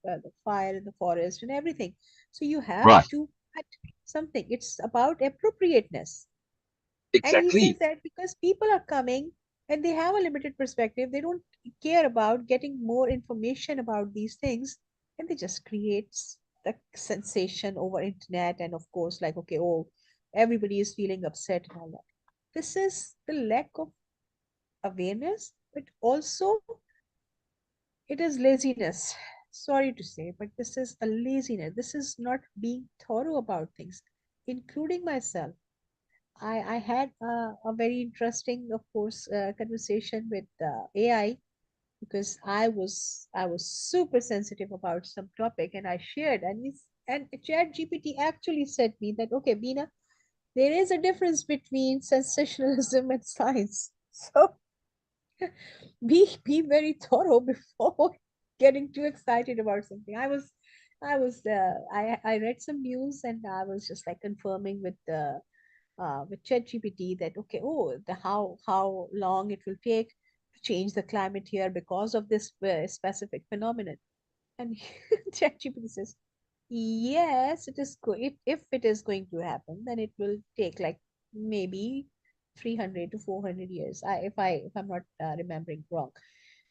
in the forest and everything. So you have Right. to cut something. It's about appropriateness. And he says Exactly. that because people are coming and they have a limited perspective, they don't care about getting more information about these things, and they just creates the sensation over internet. And of course, like okay, oh, everybody is feeling upset and all that. This is the lack of awareness, but also it is laziness. Sorry to say, but this is a laziness. This is not being thorough about things, including myself. I had a very interesting, of course, conversation with AI because I was super sensitive about some topic and I shared and Chat GPT actually said me that okay, Beena, there is a difference between sensationalism and science. So be very thorough before getting too excited about something. I read some news and I was just like confirming with ChatGPT that okay, oh, the how long it will take to change the climate here because of this specific phenomenon. And ChatGPT says, yes, it is if it is going to happen, then it will take like maybe 300 to 400 years. If I'm not remembering wrong.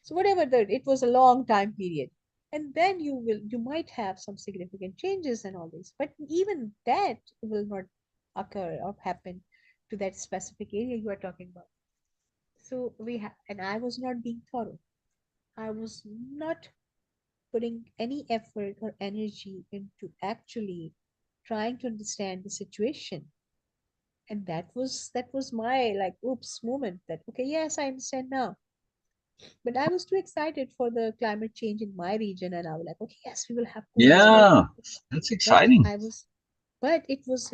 So whatever it was a long time period. And then you might have some significant changes and all this. But even that will not occur or happen to that specific area you are talking about. So and I was not being thorough. I was not putting any effort or energy into actually trying to understand the situation. And that was my like oops moment that okay, yes, I understand now. But I was too excited for the climate change in my region, and I was like, okay, yes, we will have cool weather. Yeah. That's But exciting. I was, but it was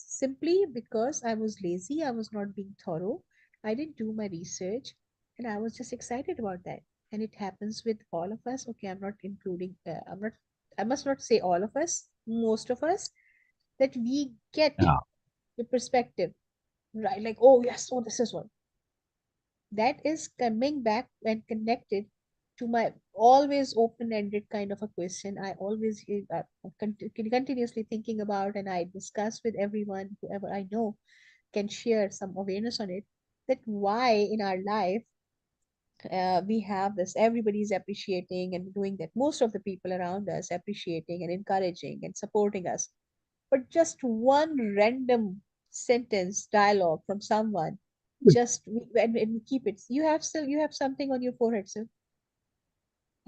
simply because I was lazy. I was not being thorough. I didn't do my research, and I was just excited about that. And it happens with all of us. Okay, I'm not including. I'm not. I must not say all of us. Most of us that we get Yeah. the perspective right. Like, oh yes, oh this is what that is coming back and connected to my always open-ended kind of a question. I always continuously thinking about, and I discuss with everyone, whoever I know can share some awareness on it. That why in our life we have this, everybody's appreciating and doing that. Most of the people around us appreciating and encouraging and supporting us, but just one random sentence dialogue from someone just and we keep it. You have something on your forehead, sir.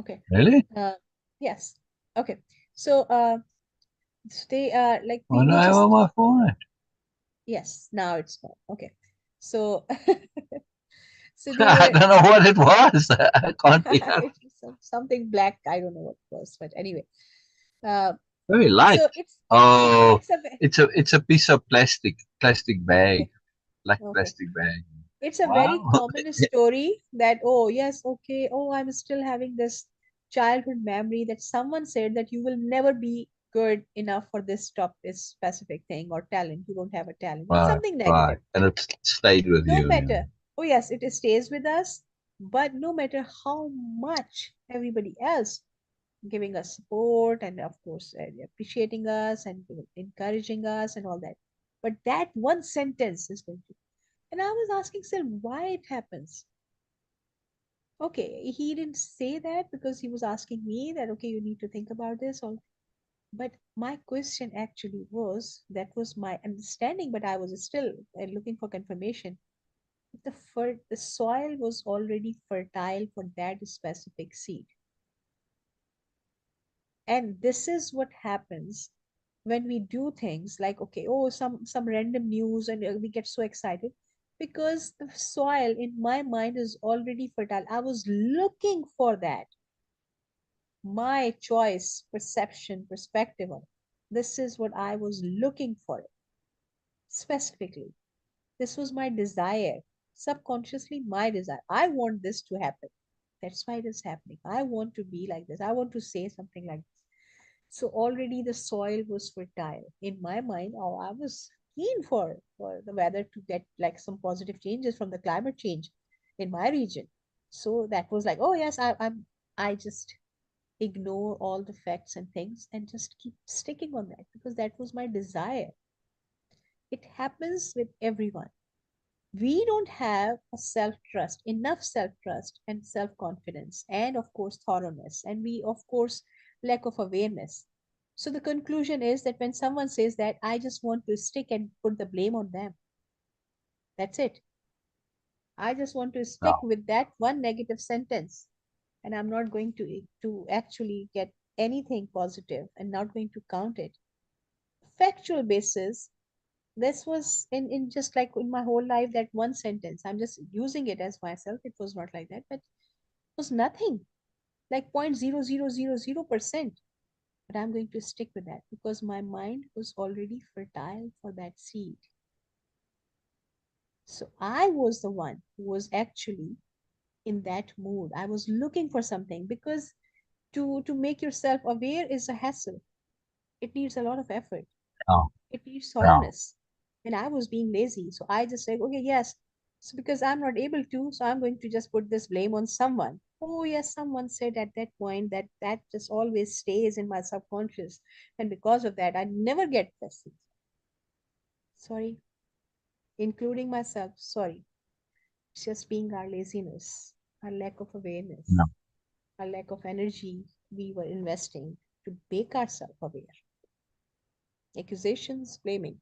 Okay. Really? uh yes. Okay. So So they are like Why we do we I have on just my phone? yes, now it's gone. Okay. So so they I were don't know what it was. I can't remember. it was something black. I don't know what it was, but anyway. Uh, Very light. so Oh, it's a it's a piece of plastic bag, okay, black okay. plastic bag. It's a very Wow. common story that, oh, yes, okay, oh, I'm still having this childhood memory that someone said that you will never be good enough for this specific thing or talent. You don't have a talent. It's Right, something right. negative. And it stayed with No you. Yeah. matter, oh, yes, it stays with us, but no matter how much everybody else giving us support and, of course, appreciating us and encouraging us and all that. But that one sentence is going to and I was asking Sir why it happens. Okay, he didn't say that because he was asking me that, okay, you need to think about this. Or, but my question actually was that was my understanding, but I was still looking for confirmation. The soil was already fertile for that specific seed. And this is what happens when we do things like, okay, oh, some random news, and we get so excited because the soil in my mind is already fertile. I was looking for that, my choice, perception, perspective on it. This is what I was looking for specifically. This was my desire, subconsciously my desire. I want this to happen. That's why it is happening. I want to be like this. I want to say something like this. So already the soil was fertile. In my mind, oh, I was keen for the weather to get like some positive changes from the climate change in my region. So that was like, oh yes, I just ignore all the facts and things and just keep sticking on that because that was my desire. It happens with everyone. We don't have a self trust, enough self trust and self confidence, and of course, thoroughness, and we, of course, lack of awareness. So the conclusion is that when someone says that, I just want to stick and put the blame on them. That's it. I just want to stick No. with that one negative sentence, and I'm not going to actually get anything positive and not going to count it. Factual basis, this was in just like in my whole life, that one sentence I'm just using it as myself, it was not like that, but it was nothing, like 0.0000%, but I'm going to stick with that because my mind was already fertile for that seed. So I was the one who was actually in that mood. I was looking for something because to make yourself aware is a hassle. It needs a lot of effort. No. It needs No. thoroughness. And I was being lazy. So I just said, okay, yes. So because I'm not able to, so I'm going to just put this blame on someone. Oh, yes, someone said at that point that that just always stays in my subconscious. And because of that, I never get this. Sorry, including myself. Sorry. It's just being our laziness, our lack of No. awareness, our lack of energy we were investing to make ourselves aware. Accusations, blaming.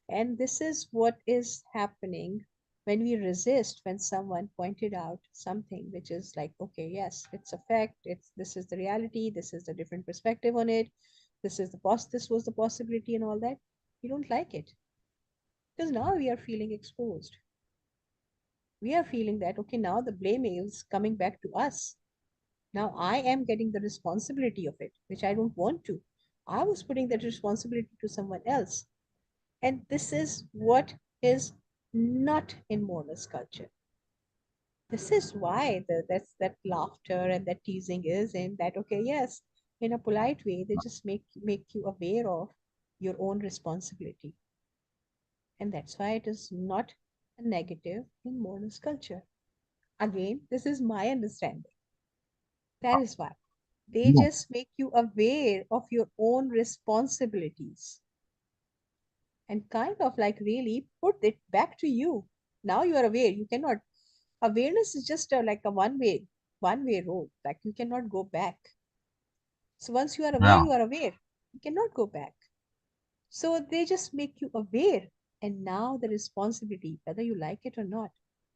And this is what is happening when we resist when someone pointed out something which is like, okay, yes, it's a fact, it's this is the reality, this is the different perspective on it, this was the possibility and all that. We don't like it because now we are feeling exposed. We are feeling that okay, now the blame is coming back to us. Now I am getting the responsibility of it, which I don't want to. I was putting that responsibility to someone else. And this is what is not in modernist culture. This is why that's that laughter and that teasing is in that, okay, yes, in a polite way, they just make you aware of your own responsibility. And that's why it is not a negative in modernist culture. Again, this is my understanding. That is why. They No. just make you aware of your own responsibilities and kind of like really put it back to you. Now you are aware. You cannot. Awareness is just like a one way road. Like you cannot go back. So once you are aware, No. you are aware. You cannot go back. So they just make you aware. And now the responsibility, whether you like it or not,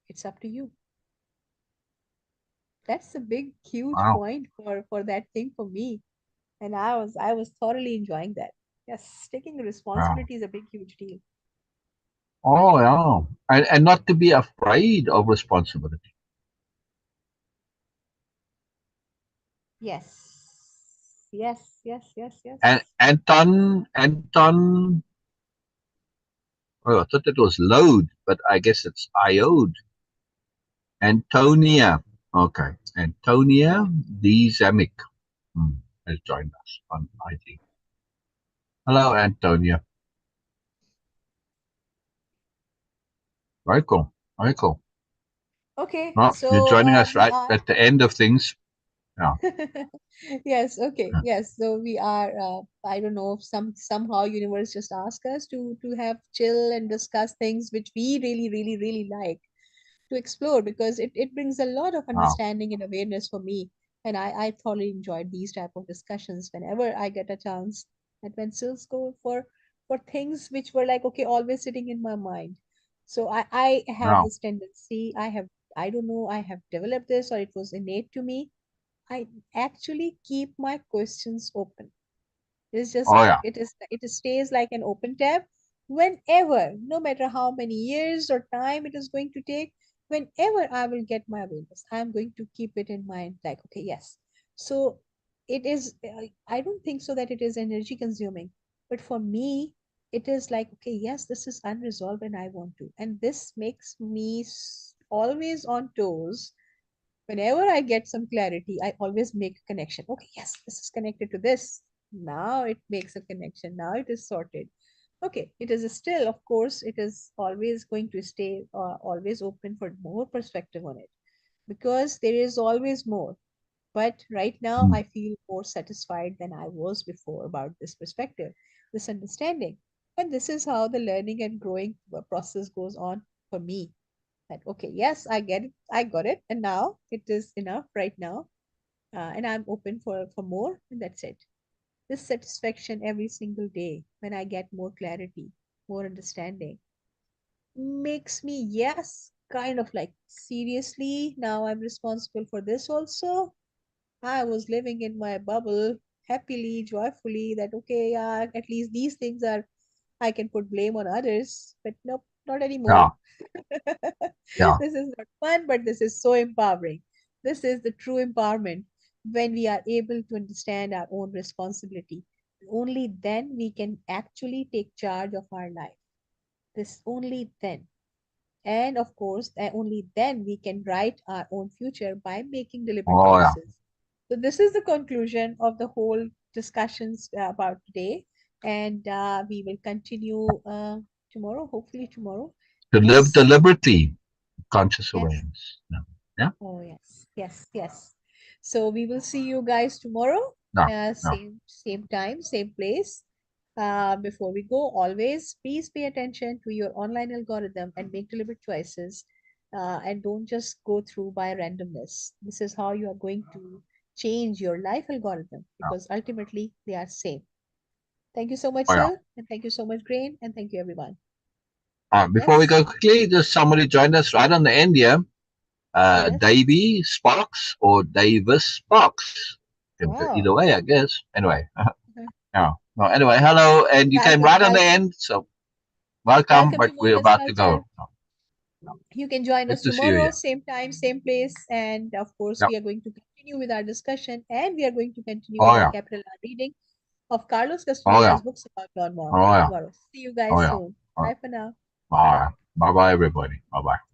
it's up to you. That's a big, huge Wow. point for that thing for me. And I was thoroughly enjoying that. Yes, taking Yeah. responsibility is a big, huge deal. Oh, yeah. And not to be afraid of responsibility. Yes, yes, yes, yes, And yes. Anton, oh, I thought it was load, but I guess it's iode. Antonia. Okay. Antonia D. Zamek has joined us on IG. Hello, Antonia. Very cool. Very cool. Okay, Well, you're so joining us we right are. at the end of things. Yeah. Yes, okay, Yeah. yes. So we are. I don't know. Somehow universe just ask us to have chill and discuss things which we really, really, really like to explore, because it brings a lot of Wow. understanding and awareness for me. And I thoroughly enjoyed these type of discussions whenever I get a chance. And when sales go for things which were like, okay, always sitting in my mind. So I have Yeah. this tendency. I don't know, I have developed this or it was innate to me. I actually keep my questions open. It's just Oh, yeah. it stays like an open tab whenever, no matter how many years or time it is going to take, whenever I will get my awareness, I'm going to keep it in mind like, okay, yes. So it is, I don't think so that it is energy consuming, but for me, it is like, okay, yes, this is unresolved and I want to. And this makes me always on toes. Whenever I get some clarity, I always make a connection. Okay, yes, this is connected to this. Now it makes a connection. Now it is sorted. Okay, it is still, of course, it is always going to stay always open for more perspective on it, because there is always more. But right now, Mm. I feel more satisfied than I was before about this perspective, this understanding. And this is how the learning and growing process goes on for me, that okay, yes, I get it, I got it, and now it is enough right now, and I'm open for more, and that's it. This satisfaction every single day when I get more clarity, more understanding, makes me, yes, kind of like, seriously, now I'm responsible for this also. I was living in my bubble happily, joyfully, that okay, yeah, at least these things are, I can put blame on others, but nope, not anymore. Yeah. Yeah. This is not fun, but this is so empowering. This is the true empowerment, when we are able to understand our own responsibility. Only then we can actually take charge of our life. This only then. And of course, only then we can write our own future by making deliberate Oh, yeah. choices. So, this is the conclusion of the whole discussions about today. And we will continue tomorrow, hopefully, tomorrow. To live Yes, deliberately, conscious yes. awareness. Yeah. Yeah. Oh, yes, yes, yes. So we will see you guys tomorrow, No. No. same time, same place. Before we go, always please pay attention to your online algorithm and make deliberate choices. And don't just go through by randomness. This is how you are going to change your life algorithm, No. because ultimately they are same. Thank you so much, Oh, yeah. Sil, and thank you so much, Grain, and thank you, everyone. Before we Yes, go quickly, just somebody joined us right on the end here. yes. Davy Sparks or Davis Sparks. Can go either Wow. way, I guess. Anyway. Yeah. No, anyway, hello. And you came Welcome, right on the welcome, end. So welcome, welcome but to we're Moreness about to Culture. go. No, no. You can join Good us to see you tomorrow, here. same time, same place. And of course, Yep. we are going to continue with our discussion, and we are going to continue Oh, with our yeah. capital R reading of Carlos Oh, yeah. Castaneda's books about Don Juan Oh, yeah. tomorrow. See you Oh, guys yeah. soon. Oh, Bye for now. bye. Bye bye, everybody. Bye bye.